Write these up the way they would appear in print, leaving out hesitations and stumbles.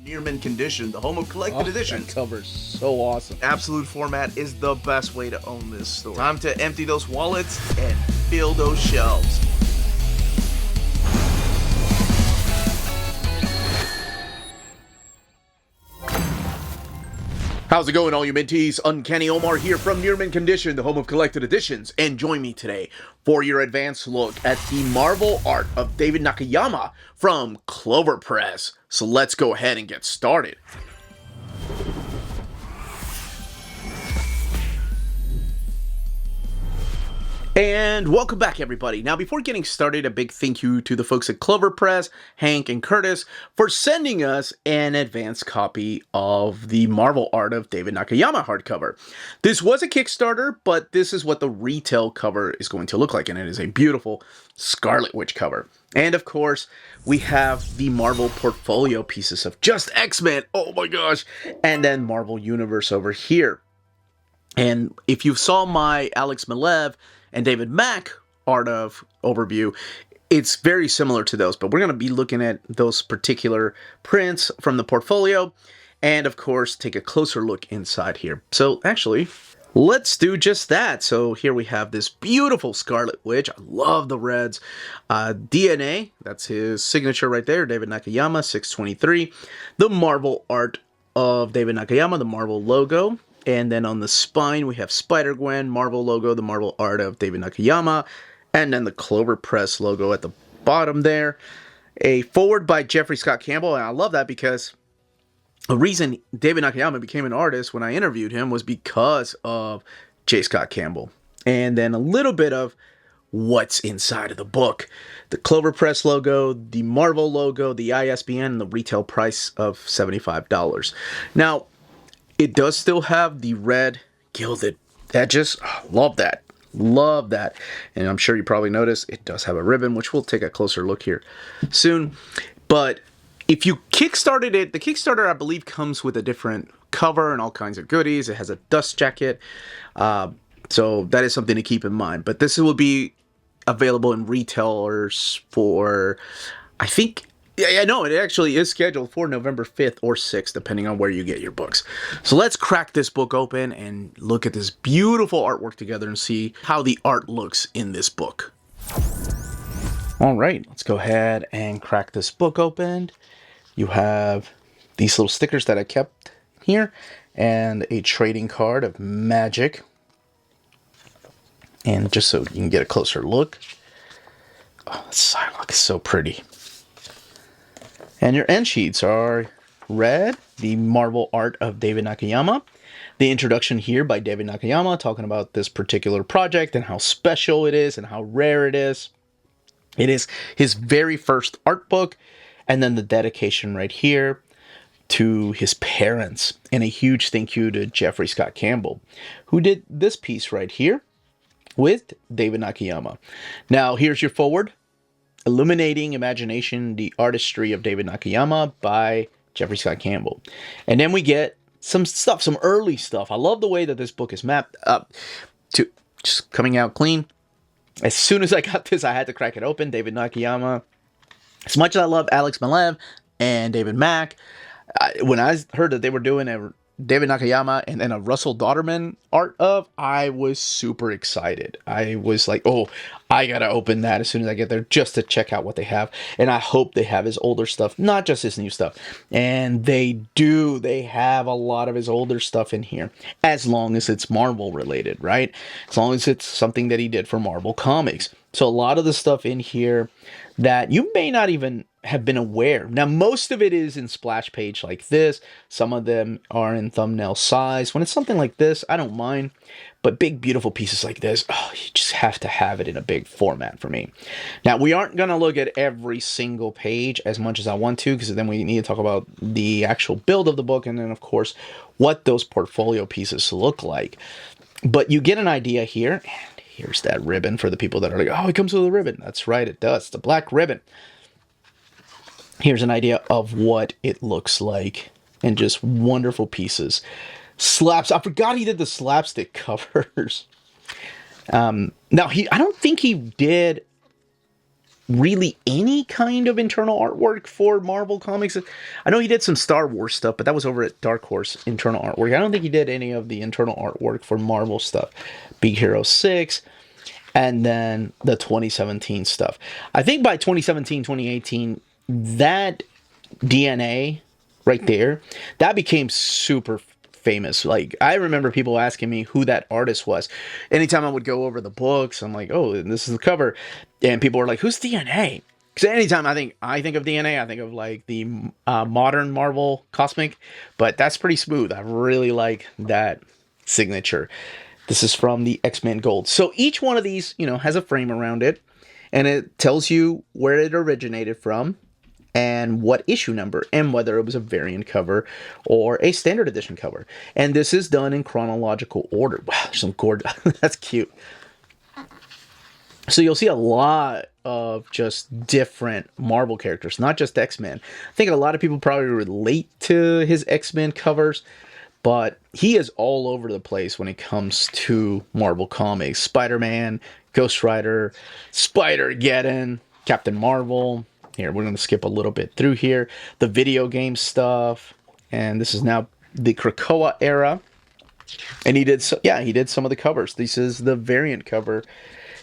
Near mint condition, the home of collected editions. That cover's so awesome. Absolute format is the best way to own this store. Time to empty those wallets and fill those shelves. How's it going, all you minties? Uncanny Omar here from Near Mint Condition, the home of collected editions, and join me today for your advanced look at the Marvel art of David Nakayama from Clover Press. So let's go ahead and get started. And welcome back, everybody. Now, before getting started, a big thank you to the folks at Clover Press, Hank and Curtis, for sending us an advanced copy of the Marvel art of David Nakayama hardcover. This was a Kickstarter, but this is what the retail cover is going to look like, and it is a beautiful Scarlet Witch cover. And of course, we have the Marvel portfolio pieces of just X-Men, oh my gosh, and then Marvel Universe over here. And if you saw my Alex Maleev and David Mack art of overview, it's very similar to those, but we're going to be looking at those particular prints from the portfolio, and of course, take a closer look inside here. So actually, let's do just that. So here we have this beautiful Scarlet Witch. I love the reds. DNA, that's his signature right there, David Nakayama, 623. The Marvel art of David Nakayama, the Marvel logo. And then on the spine, we have Spider-Gwen, Marvel logo, the Marvel art of David Nakayama, and then the Clover Press logo at the bottom there. A forward by Jeffrey Scott Campbell, and I love that because the reason David Nakayama became an artist when I interviewed him was because of J. Scott Campbell. And then a little bit of what's inside of the book. The Clover Press logo, the Marvel logo, the ISBN, and the retail price of $75. Now, it does still have the red gilded edges. Oh, love that. Love that. And I'm sure you probably noticed it does have a ribbon, which we'll take a closer look here soon. But if you kickstarted it, the Kickstarter, I believe, comes with a different cover and all kinds of goodies. It has a dust jacket. So that is something to keep in mind. But this will be available in retailers for, I think, yeah, no, it actually is scheduled for November 5th or 6th, depending on where you get your books. So let's crack this book open and look at this beautiful artwork together and see how the art looks in this book. All right, let's go ahead and crack this book open. You have these little stickers that I kept here and a trading card of magic. And just so you can get a closer look. Oh, the Psylocke is so pretty. And your end sheets are red, the Marvel art of David Nakayama. The introduction here by David Nakayama talking about this particular project and how special it is and how rare it is. It is his very first art book. And then the dedication right here to his parents. And a huge thank you to Jeffrey Scott Campbell, who did this piece right here with David Nakayama. Now, here's your forward. Illuminating Imagination, the Artistry of David Nakayama by Jeffrey Scott Campbell. And then we get some stuff, some early stuff. I love the way that this book is mapped up to just coming out clean. As soon as I got this, I had to crack it open. David Nakayama. As much as I love Alex Maleev and David Mack, when I heard that they were doing a David Nakayama and then a Russell Dauterman art of, I was super excited. I was like, oh, I gotta open that as soon as I get there just to check out what they have. And I hope they have his older stuff, not just his new stuff. And they do. They have a lot of his older stuff in here, as long as it's Marvel related, right? As long as it's something that he did for Marvel Comics. So a lot of the stuff in here that you may not even have been aware. Now, most of it is in splash page like this. Some of them are in thumbnail size. When it's something like this, I don't mind. But big, beautiful pieces like this, oh, you just have to have it in a big format for me. Now, we aren't going to look at every single page as much as I want to, because then we need to talk about the actual build of the book, and then, of course, what those portfolio pieces look like. But you get an idea here, and here's that ribbon for the people that are like, oh, it comes with a ribbon. That's right, it does. It's a black ribbon. Here's an idea of what it looks like, and just wonderful pieces. Slaps. I forgot he did the slapstick covers. Now, I don't think he did really any kind of internal artwork for Marvel Comics. I know he did some Star Wars stuff, but that was over at Dark Horse internal artwork. I don't think he did any of the internal artwork for Marvel stuff. Big Hero 6, and then the 2017 stuff. I think by 2017, 2018, that DNA right there, that became super famous. Like, I remember people asking me who that artist was. Anytime I would go over the books, I'm like, oh, this is the cover. And people were like, who's DNA? Because anytime I think of DNA, I think of like the modern Marvel Cosmic. But that's pretty smooth. I really like that signature. This is from the X-Men Gold. So each one of these, you know, has a frame around it. And it tells you where it originated from, and what issue number, and whether it was a variant cover or a standard edition cover. And this is done in chronological order. Wow, there's some gorgeous. That's cute. So you'll see a lot of just different Marvel characters, not just X-Men. I think a lot of people probably relate to his X-Men covers, but he is all over the place when it comes to Marvel Comics. Spider-Man, Ghost Rider, Spider-Geddon, Captain Marvel. Here, we're going to skip a little bit through here. The video game stuff. And this is now the Krakoa era. And he did some of the covers. This is the variant cover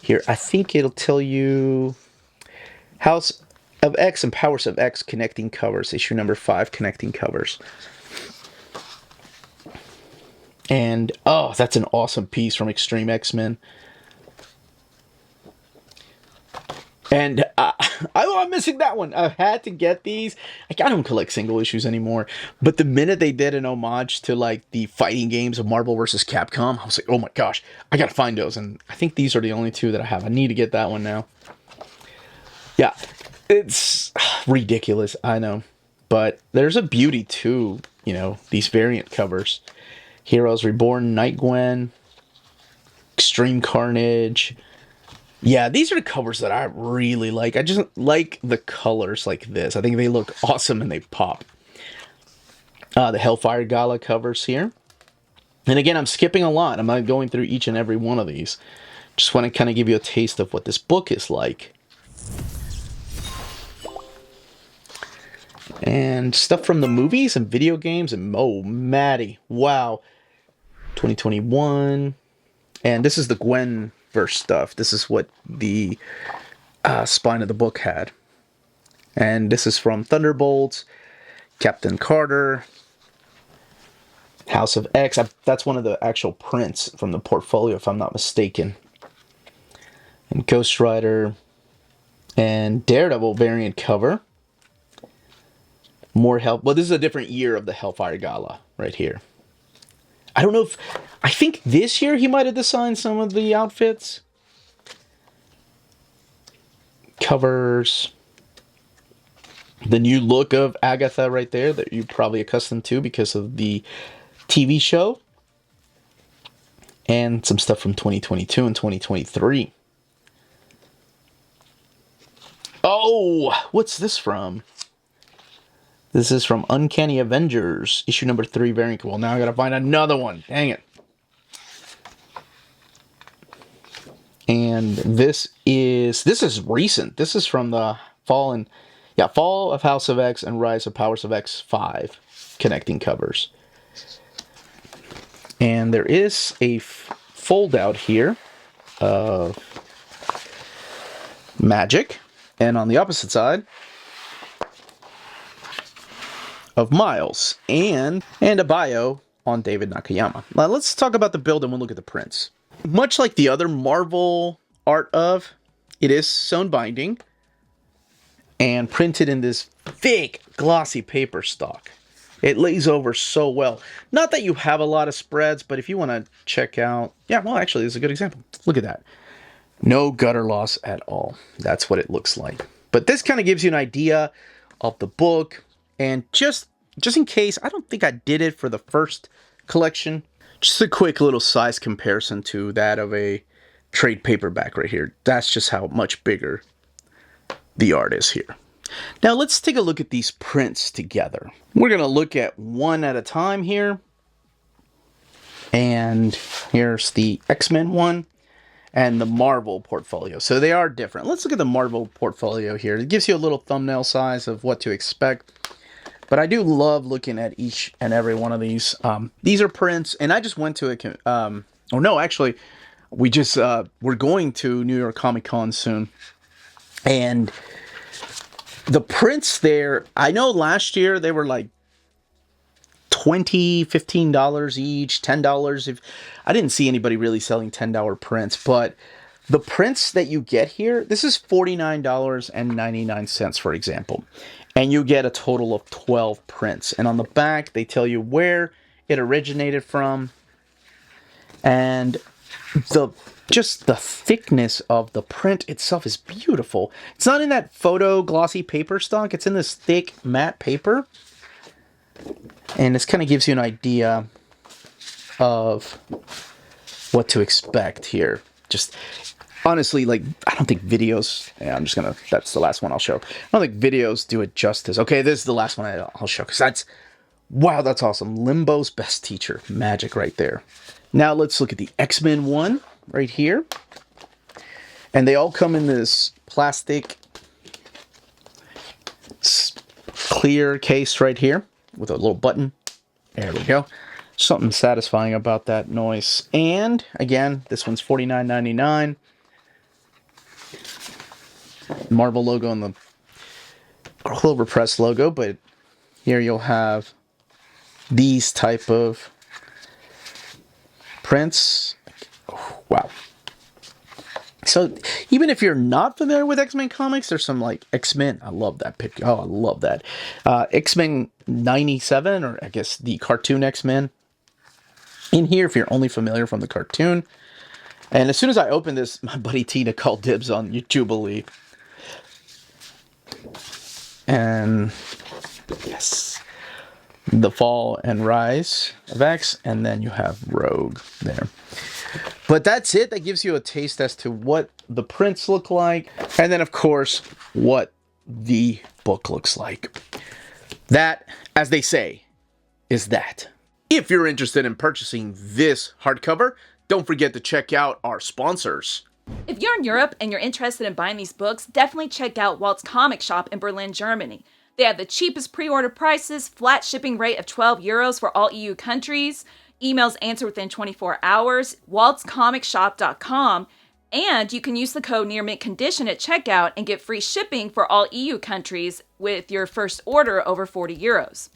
here. I think it'll tell you House of X and Powers of X connecting covers. Issue number 5 connecting covers. And, oh, that's an awesome piece from Extreme X-Men. And I'm missing that one. I had to get these. Like, I don't collect single issues anymore. But the minute they did an homage to like the fighting games of Marvel vs. Capcom, I was like, oh my gosh, I gotta find those. And I think these are the only two that I have. I need to get that one now. Yeah, it's ridiculous, I know. But there's a beauty to, you know, these variant covers. Heroes Reborn, Night Gwen, Extreme Carnage. Yeah, these are the covers that I really like. I just like the colors like this. I think they look awesome and they pop. The Hellfire Gala covers here. And again, I'm skipping a lot. I'm not going through each and every one of these. Just want to kind of give you a taste of what this book is like. And stuff from the movies and video games. And oh, Maddie. Wow. 2021. And this is the Gwen verse stuff. This is what the spine of the book had. And this is from Thunderbolts, Captain Carter, House of X. That's one of the actual prints from the portfolio, if I'm not mistaken. And Ghost Rider and Daredevil variant cover. More help. Well, this is a different year of the Hellfire Gala right here. I don't know if... I think this year he might have designed some of the outfits. Covers. The new look of Agatha right there that you're probably accustomed to because of the TV show. And some stuff from 2022 and 2023. Oh, what's this from? This is from Uncanny Avengers, issue number 3 variant. Well, now I gotta find another one. Dang it. And this is recent. This is from the Fall of House of X and Rise of Powers of X 5 connecting covers. And there is a fold out here of Magic, and on the opposite side of Miles, and a bio on David Nakayama. Now let's talk about the build and we'll look at the prints. Much like the other Marvel art of, it is sewn binding and printed in this thick, glossy paper stock. It lays over so well. Not that you have a lot of spreads, but if you want to check out... Yeah, well, actually, this is a good example. Look at that. No gutter loss at all. That's what it looks like. But this kind of gives you an idea of the book. And just in case, I don't think I did it for the first collection. Just a quick little size comparison to that of a trade paperback right here. That's just how much bigger the art is here. Now let's take a look at these prints together. We're going to look at one at a time here. And here's the X-Men one. and the Marvel portfolio. So they are different. Let's look at the Marvel portfolio here. It gives you a little thumbnail size of what to expect. But I do love looking at each and every one of these. These are prints, and I just went to a... oh, no, actually, we're going to New York Comic Con soon. And the prints there, I know last year they were like $20, $15 each, $10. If I didn't see anybody really selling $10 prints, but the prints that you get here, this is $49.99, for example. And you get a total of 12 prints. And on the back, they tell you where it originated from. And just the thickness of the print itself is beautiful. It's not in that photo glossy paper stock. It's in this thick matte paper. And this kind of gives you an idea of what to expect here. Just honestly, like, I don't think videos... Yeah, I'm just going to... That's the last one I'll show. I don't think videos do it justice. Okay, this is the last one I'll show, because that's... Wow, that's awesome. Limbo's Best Teacher. Magic right there. Now let's look at the X-Men one right here. And they all come in this plastic clear case right here with a little button. There we go. Something satisfying about that noise. And again, this one's $49.99. Marvel logo and the Clover Press logo, but here you'll have these type of prints. Oh, wow. So even if you're not familiar with X-Men comics, there's some like X-Men. I love that picture. Oh, I love that. X-Men 97, or I guess the cartoon X-Men. In here, if you're only familiar from the cartoon. And as soon as I opened this, my buddy Tina called dibs on Jubilee. And yes, the Fall and Rise of X, and then you have Rogue there. But that's it. That gives you a taste as to what the prints look like, and then of course what the book looks like. That, as they say, is that. If you're interested in purchasing this hardcover, don't forget to check out our sponsors. If you're in Europe and you're interested in buying these books, definitely check out Walt's Comic Shop in Berlin, Germany. They have the cheapest pre-order prices, flat shipping rate of €12 for all EU countries, emails answered within 24 hours, waltscomicshop.com, and you can use the code nearmintcondition at checkout and get free shipping for all EU countries with your first order over €40.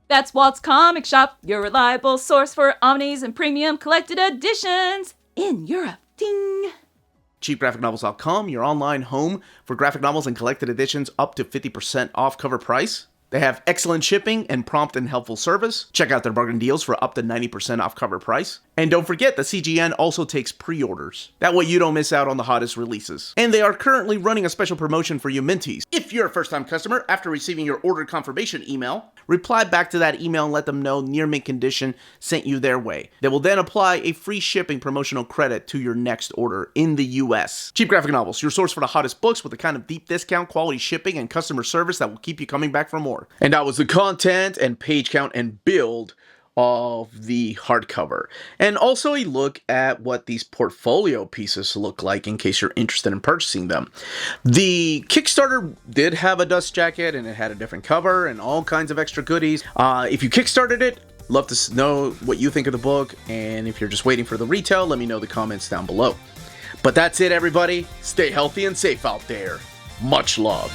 That's Walt's Comic Shop, your reliable source for omnis and premium collected editions in Europe. Ding! CheapGraphicNovels.com, your online home for graphic novels and collected editions up to 50% off cover price. They have excellent shipping and prompt and helpful service. Check out their bargain deals for up to 90% off cover price. And don't forget, the CGN also takes pre-orders. That way you don't miss out on the hottest releases. And they are currently running a special promotion for you Minties. If you're a first-time customer, after receiving your order confirmation email, reply back to that email and let them know Near Mint Condition sent you their way. They will then apply a free shipping promotional credit to your next order in the US. Cheap Graphic Novels, your source for the hottest books with the kind of deep discount, quality shipping, and customer service that will keep you coming back for more. And that was the content and page count and build of the hardcover. And also a look at what these portfolio pieces look like in case you're interested in purchasing them. The Kickstarter did have a dust jacket and it had a different cover and all kinds of extra goodies. If you Kickstarted it, love to know what you think of the book. And if you're just waiting for the retail, let me know in the comments down below. But that's it, everybody. Stay healthy and safe out there. Much love.